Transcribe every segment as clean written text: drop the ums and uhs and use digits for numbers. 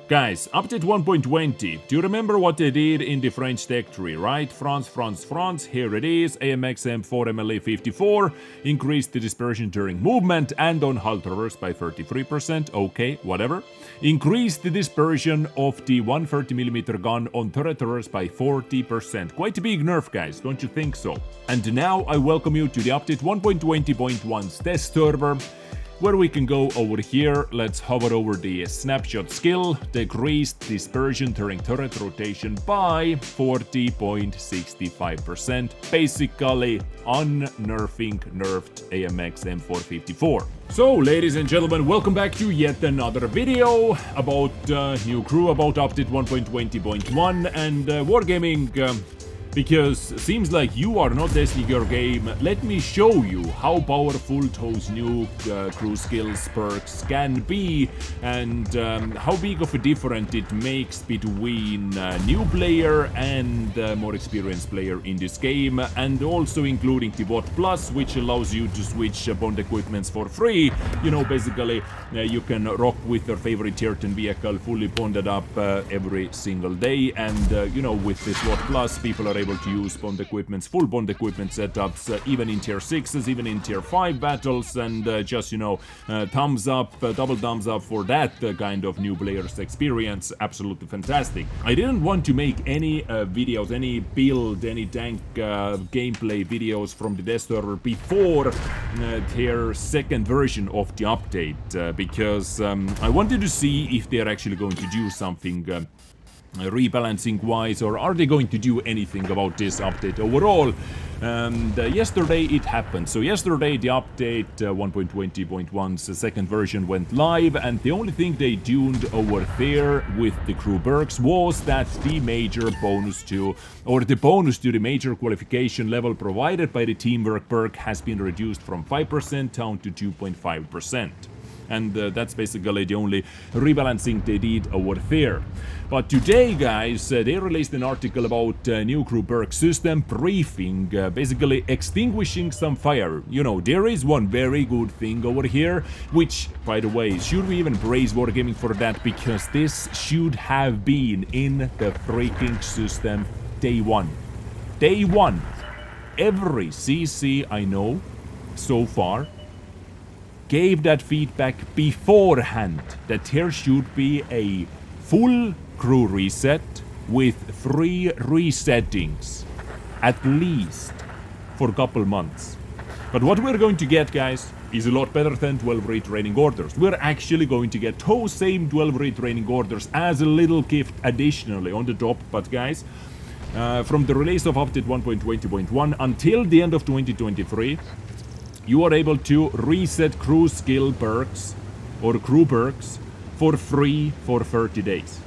Guys, update 1.20. Do you remember what they did in the French tech tree, right? France. Here it is. AMX M4 MLE 54. Increased the dispersion during movement and on hull traverse by 33%. Okay, whatever. Increased the dispersion of the 130mm gun on turret traverse by 40%. Quite a big nerf, guys, don't you think so? And now I welcome you to the update 1.20.1's test server, where we can go over here. Let's hover over the snapshot skill. Decreased dispersion during turret rotation by 40.65%. Basically unnerfing nerfed AMX M454. So, ladies and gentlemen, welcome back to yet another video about new crew, about update 1.20.1 and wargaming. Because seems like you are not testing your game, let me show you how powerful those new crew skills perks can be and how big of a difference it makes between new player and more experienced player in this game, and also including the Bot Plus, which allows you to switch bond equipments for free. You know, basically you can rock with your favorite tier 10 vehicle fully bonded up every single day, and you know, with this Bot Plus people are able to use bond equipments, full bond equipment setups, even in tier 6s, even in tier 5 battles, and just, you know, thumbs up, double thumbs up for that kind of new players experience. Absolutely fantastic. I didn't want to make any videos, any build, any tank gameplay videos from the test server before their second version of the update, because I wanted to see if they're actually going to do something rebalancing wise, or are they going to do anything about this update overall. And yesterday it happened. So yesterday the update 1.20.1's second version went live, and the only thing they tuned over there with the crew perks was that the major bonus to, or the bonus to the major qualification level provided by the teamwork perk has been reduced from 5% down to 2.5%. And that's basically the only rebalancing they did over there. But today, guys, they released an article about new crew perk system briefing, basically extinguishing some fire. You know, there is one very good thing over here, which, by the way, should we even praise Wargaming for that, because this should have been in the freaking system day one. Day one. Every CC I know so far gave that feedback beforehand, that there should be a full crew reset with 3 resettings, at least for a couple months. But what we're going to get, guys, is a lot better than 12 retraining orders. We're actually going to get those same 12 retraining orders as a little gift additionally on the top. But guys, from the release of update 1.20.1 until the end of 2023, you are able to reset crew skill perks or crew perks for free for 30 days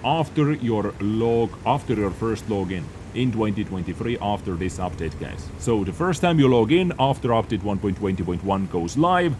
after your first login in 2023 after this update, guys. So the first time you log in after update 1.20.1 goes live,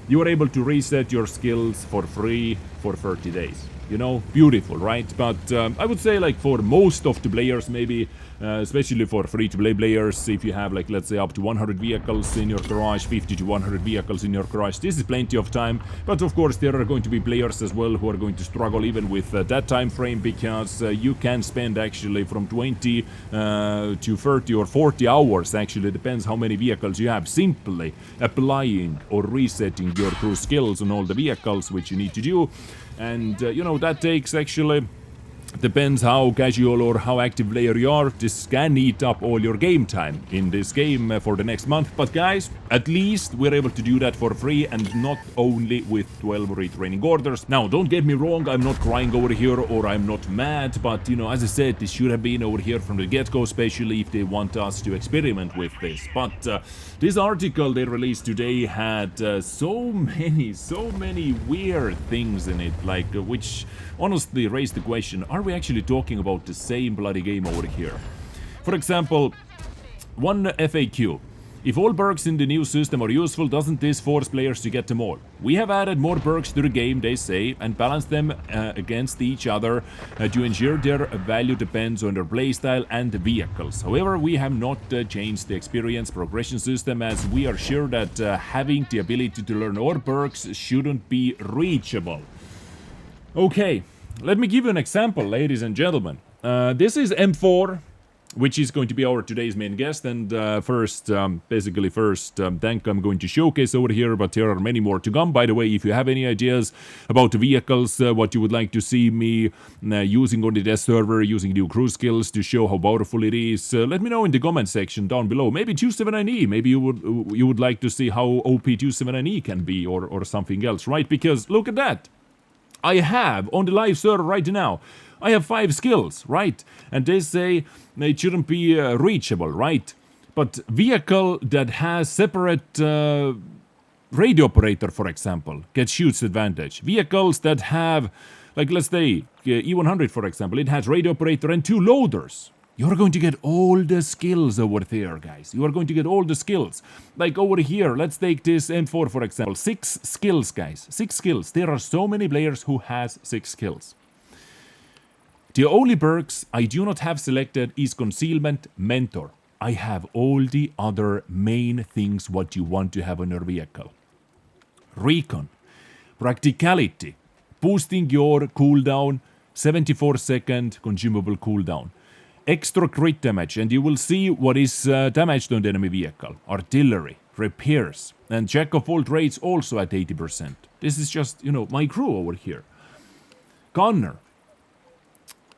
you are able to reset your skills for free for 30 days. You know, beautiful, right? But I would say, like, for most of the players, maybe especially for free-to-play players, if you have, like, let's say up to 100 vehicles in your garage, 50 to 100 vehicles in your garage, this is plenty of time. But of course there are going to be players as well who are going to struggle even with that time frame, because you can spend actually from 20 to 30 or 40 hours, actually depends how many vehicles you have, simply applying or resetting your crew skills on all the vehicles, which you need to do. And you know, that takes actually, depends how casual or how active player you are, this can eat up all your game time in this game for the next month. But guys, at least we're able to do that for free, and not only with 12 retraining orders. Now, don't get me wrong, I'm not crying over here or I'm not mad, but you know, as I said, this should have been over here from the get-go, especially if they want us to experiment with this. But this article they released today had so many weird things in it, like which honestly raised the question, are we actually talking about the same bloody game over here? For example, one FAQ. If all perks in the new system are useful, doesn't this force players to get them all? We have added more perks to the game, they say, and balanced them against each other to ensure their value depends on their playstyle and the vehicles. However, we have not changed the experience progression system, as we are sure that having the ability to learn all perks shouldn't be reachable. Okay, let me give you an example, ladies and gentlemen. This is M4, which is going to be our today's main guest, and first tank I'm going to showcase over here, but there are many more to come. By the way, if you have any ideas about the vehicles, what you would like to see me using on the Death server, using new crew skills to show how powerful it is, let me know in the comment section down below. Maybe 279E, maybe you would like to see how OP 279E can be, or something else, right? Because look at that. I have, on the live server right now, I have 5 skills, right? And they say it shouldn't be reachable, right? But vehicle that has separate radio operator, for example, gets huge advantage. Vehicles that have, like let's say, E100, for example, it has radio operator and 2 loaders. You're going to get all the skills over there, guys. You are going to get all the skills. Like over here, let's take this M4, for example. 6 skills, guys. 6 skills. There are so many players who has 6 skills. The only perks I do not have selected is Concealment, Mentor. I have all the other main things what you want to have on your vehicle. Recon, Practicality, boosting your cooldown, 74-second consumable cooldown. Extra crit damage, and you will see what is damaged on the enemy vehicle. Artillery, repairs, and jack of all trades also at 80%. This is just, my crew over here. Gunner.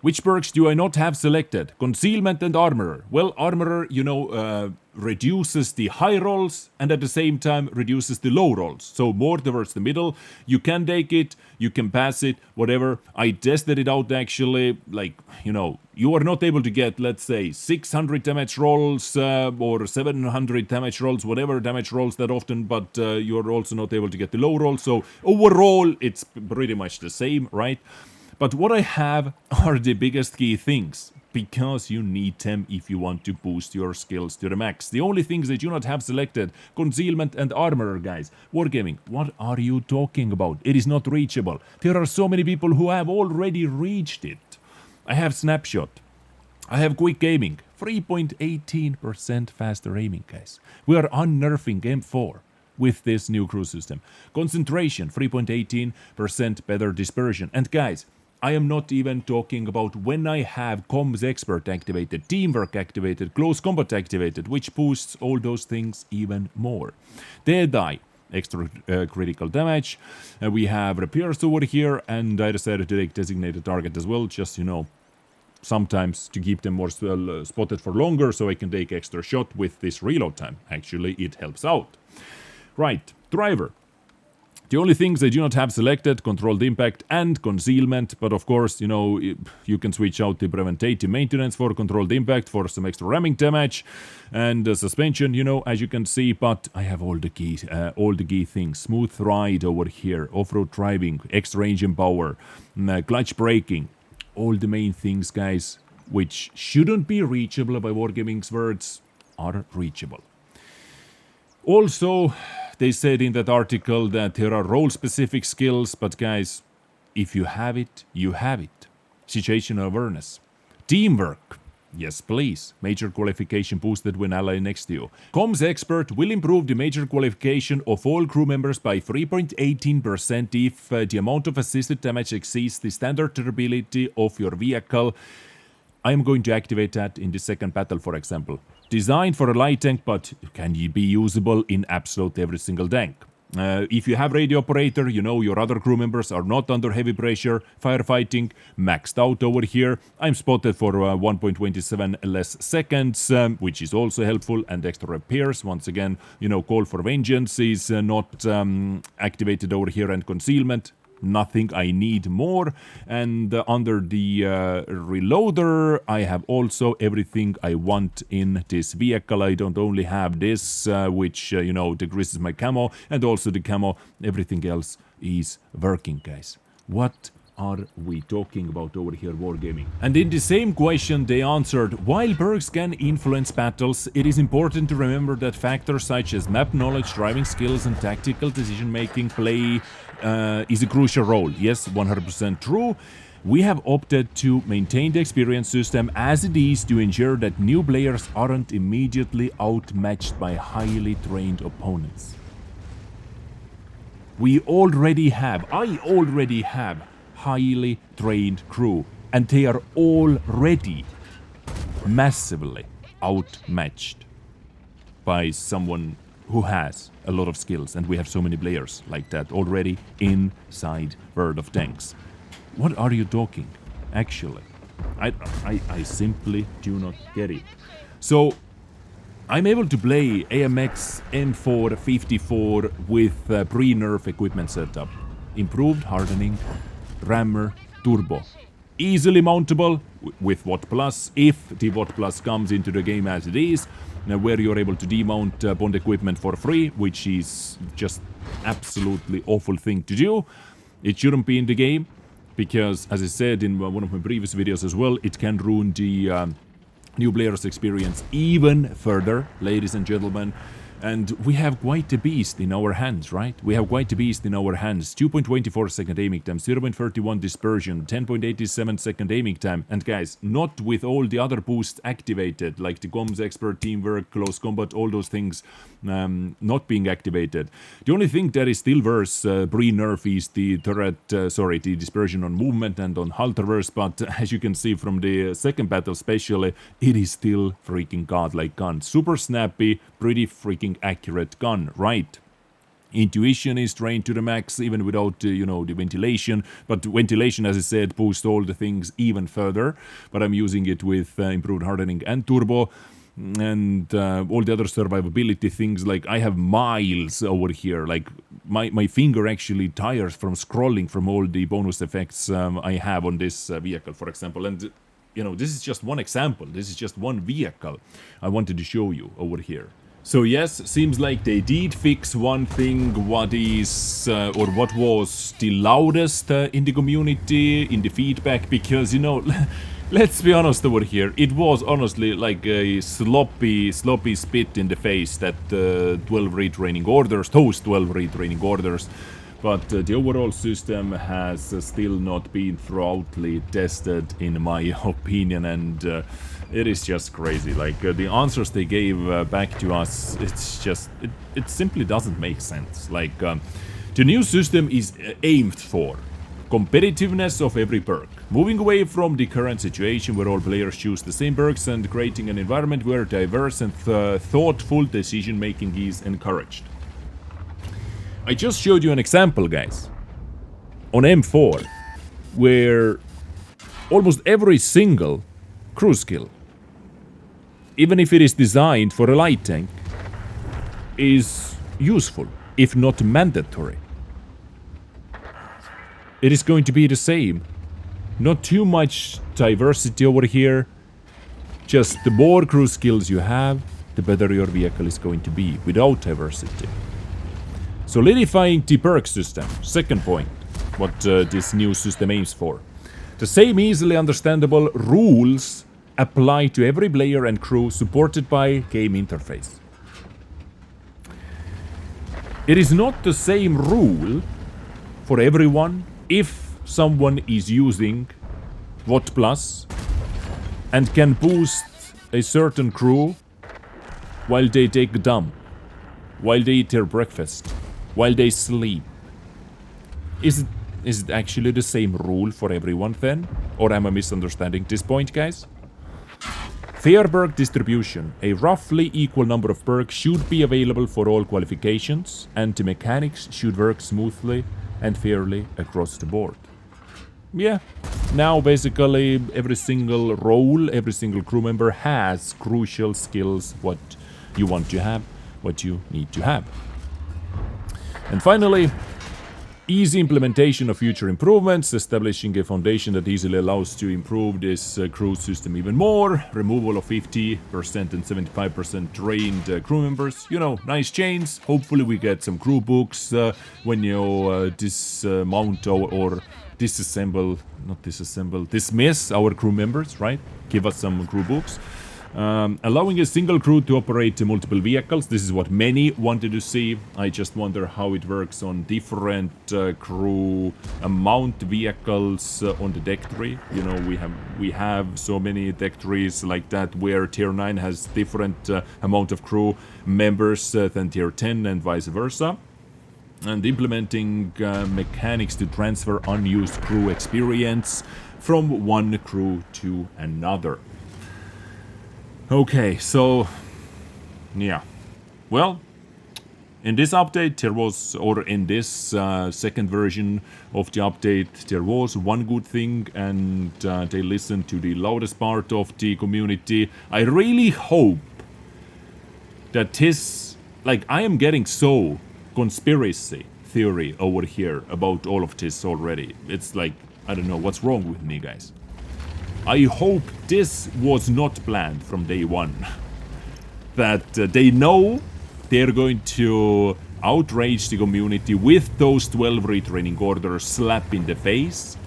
Which perks do I not have selected? Concealment and Armorer. Well, Armorer, reduces the high rolls and at the same time reduces the low rolls. So more towards the middle. You can take it, you can pass it, whatever. I tested it out actually, you are not able to get, let's say, 600 damage rolls or 700 damage rolls, whatever damage rolls that often, but you are also not able to get the low rolls. So overall, it's pretty much the same, right? But what I have are the biggest key things, because you need them if you want to boost your skills to the max. The only things that you not have selected, Concealment and Armorer, guys. Wargaming, what are you talking about? It is not reachable. There are so many people who have already reached it. I have Snapshot. I have Quick Aiming. 3.18% faster aiming, guys. We are unnerving M4. With this new crew system. Concentration, 3.18% better dispersion. And guys, I am not even talking about when I have Comms Expert activated, Teamwork activated, Close Combat activated, which boosts all those things even more. Deadeye, extra critical damage. We have repairs over here, and I decided to take Designated Target as well, just, sometimes to keep them more spotted for longer, so I can take extra shot with this reload time. Actually, it helps out. Right, Driver. The only things I do not have selected, Controlled Impact and Concealment, but of course, you can switch out the Preventative Maintenance for Controlled Impact for some extra ramming damage, and Suspension, as you can see, but I have all the key things. Smooth Ride over here, Off-Road Driving, Extra Engine Power, Clutch Braking, all the main things, guys, which shouldn't be reachable by Wargaming's words, are reachable. Also, they said in that article that there are role-specific skills, but guys, if you have it, you have it. Situational awareness. Teamwork. Yes, please. Major qualification boosted when ally next to you. Comms Expert will improve the major qualification of all crew members by 3.18% if the amount of assisted damage exceeds the standard durability of your vehicle. I am going to activate that in the second battle, for example. Designed for a light tank, but can be usable in absolute every single tank. If you have radio operator, your other crew members are not under heavy pressure, firefighting, maxed out over here. I'm spotted for 1.27 less seconds, which is also helpful, and extra repairs. Once again, Call for Vengeance is not activated over here, and Concealment. Nothing I need more, and under the reloader I have also everything I want in this vehicle. I don't only have this which decreases my camo, and also the camo. Everything else is working, guys. What are we talking about over here, Wargaming? And in the same question they answered, while perks can influence battles, it is important to remember that factors such as map knowledge, driving skills and tactical decision making play is a crucial role. Yes, 100% true. We have opted to maintain the experience system as it is to ensure that new players aren't immediately outmatched by highly trained opponents. I already have highly trained crew, and they are already massively outmatched by someone who has a lot of skills, and we have so many players like that already inside World of Tanks. What are you talking, actually? I simply do not get it. So, I'm able to play AMX M4 54 with pre-nerf equipment setup. Improved hardening, rammer, turbo. Easily mountable with Watt Plus, if the Watt Plus comes into the game as it is, where you're able to demount Bond equipment for free, which is just absolutely awful thing to do. It shouldn't be in the game, because as I said in one of my previous videos as well, it can ruin the new player's experience even further, ladies and gentlemen. And we have quite a beast in our hands, right? We have quite a beast in our hands. 2.24 second aiming time, 0.31 dispersion, 10.87 second aiming time. And guys, not with all the other boosts activated, like the comms expert, teamwork, close combat, all those things not being activated. The only thing that is still worse pre-nerf is the turret, the dispersion on movement and on hull traverse. But as you can see from the second battle especially, it is still freaking godlike gun. Super snappy, pretty freaking accurate gun, right? Intuition is trained to the max even without the ventilation, but ventilation, as I said, boosts all the things even further. But I'm using it with improved hardening and turbo and all the other survivability things. Like I have miles over here, like my finger actually tires from scrolling from all the bonus effects I have on this vehicle, for example. And this is just one example, this is just one vehicle I wanted to show you over here. So yes, seems like they did fix one thing, what is, or what was the loudest in the community, in the feedback, because, let's be honest over here, it was honestly like a sloppy spit in the face, that 12 retraining orders, those 12 retraining orders. But the overall system has still not been thoroughly tested, in my opinion, and it is just crazy. Like the answers they gave back to us, it's just it simply doesn't make sense. Like the new system is aimed for competitiveness of every perk, moving away from the current situation where all players choose the same perks and creating an environment where diverse and thoughtful decision making is encouraged. I just showed you an example, guys, on M4, where almost every single crew skill, even if it is designed for a light tank, is useful, if not mandatory. It is going to be the same. Not too much diversity over here. Just the more crew skills you have, the better your vehicle is going to be, without diversity. Solidifying the perk system, second point, what this new system aims for. The same easily understandable rules apply to every player and crew, supported by game interface. It is not the same rule for everyone if someone is using Watt Plus and can boost a certain crew while they take a dump, while they eat their breakfast, while they sleep. Is it actually the same rule for everyone then? Or am I misunderstanding this point, guys? Fair perk distribution. A roughly equal number of perks should be available for all qualifications, and the mechanics should work smoothly and fairly across the board. Yeah, now basically every single role, every single crew member has crucial skills, what you want to have, what you need to have. And finally, easy implementation of future improvements, establishing a foundation that easily allows to improve this crew system even more, removal of 50% and 75% trained crew members, nice chains. Hopefully we get some crew books when you dismount or disassemble, not disassemble, dismiss our crew members, right? Give us some crew books. Allowing a single crew to operate multiple vehicles. This is what many wanted to see. I just wonder how it works on different crew mount vehicles on the deck tree. We have so many deck trees like that where tier 9 has different amount of crew members than tier 10 and vice versa. and implementing mechanics to transfer unused crew experience from one crew to another. Okay, so yeah, well, in this update there was, or in this second version of the update, there was one good thing, and they listened to the loudest part of the community. I really hope that this, like, I am getting so conspiracy theory over here about all of this already. It's like, I don't know what's wrong with me, guys. I hope this was not planned from day one. That they know they're going to outrage the community with those 12 retraining orders slap in the face.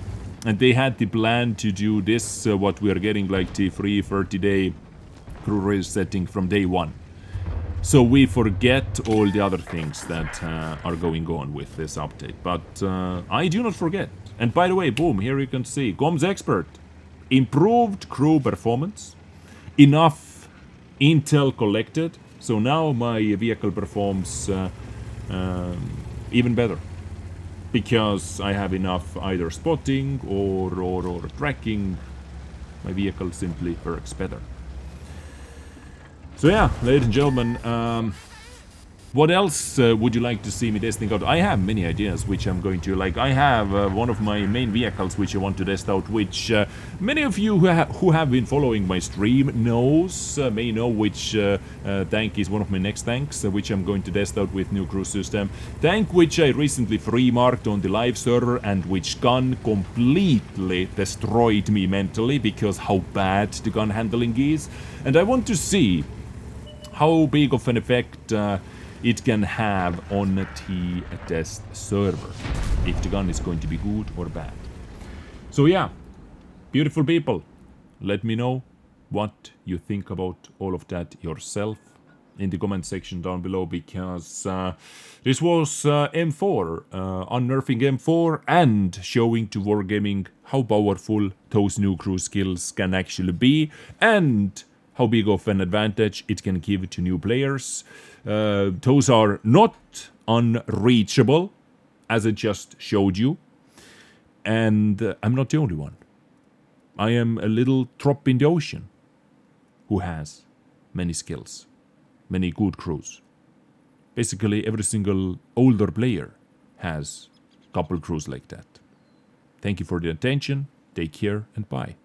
And they had the plan to do this, what we are getting, like the free 30-day crew race setting from day one. So we forget all the other things that are going on with this update. But I do not forget. And by the way, boom, here you can see, Comms Expert. Improved crew performance. Enough intel collected. So now my vehicle performs even better. Because I have enough either spotting or tracking. My vehicle simply works better. So yeah, ladies and gentlemen, what else would you like to see me testing out? I have many ideas which I'm going to, like, I have one of my main vehicles which I want to test out, which many of you who have been following my stream may know which tank is one of my next tanks, which I'm going to test out with new crew system. Tank which I recently free marked on the live server and which gun completely destroyed me mentally because how bad the gun handling is. And I want to see how big of an effect it can have on the test server, if the gun is going to be good or bad. So yeah, beautiful people, let me know what you think about all of that yourself in the comment section down below, because this was M4, unnerving M4, and showing to Wargaming how powerful those new crew skills can actually be, and how big of an advantage it can give to new players. Those are not unreachable, as I just showed you. And I'm not the only one. I am a little drop in the ocean who has many skills, many good crews. Basically, every single older player has a couple crews like that. Thank you for the attention. Take care and bye.